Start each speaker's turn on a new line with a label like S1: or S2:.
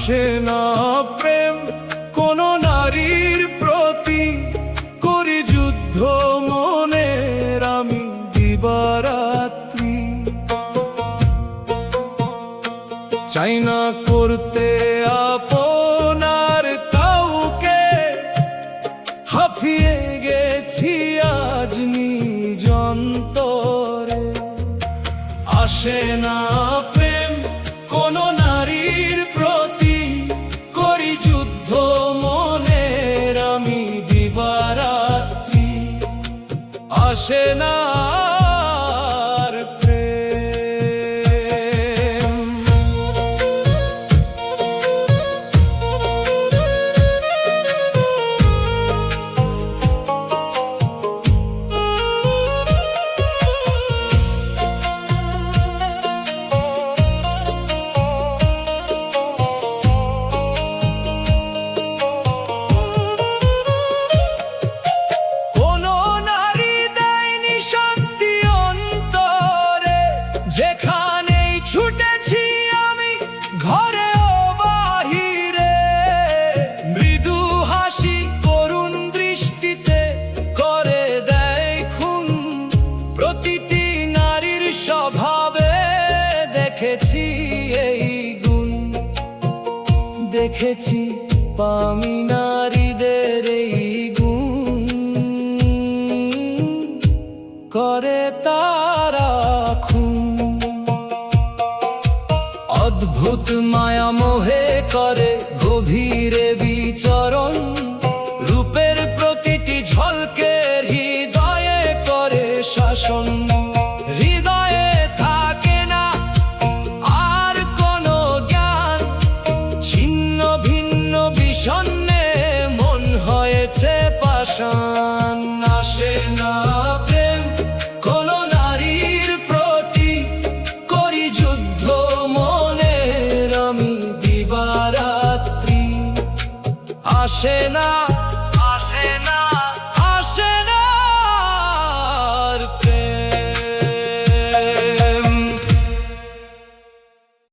S1: আসে না প্রেম কোন নারীর প্রতি, করি যুদ্ধ মনের আমি দিবারাত্রি। চাই না করতে আপনার কাউকে, হাঁপিয়ে গেছি আজ নিজ অন্তরে। আসে না প্রেম কোন নারীর প্রতি, করি যুদ্ধ মনের আমি দিবারাত্রি। আসে না আর প্রেম। যেখানেই ছুটেছি আমি ঘরে ও বাহিরে, মৃদু হাসি করুণ দৃষ্টিতে করে দেয় খুন। প্রতিটি নারীর স্বভাবে দেখেছি এই গুণ, দেখেছি পামিনা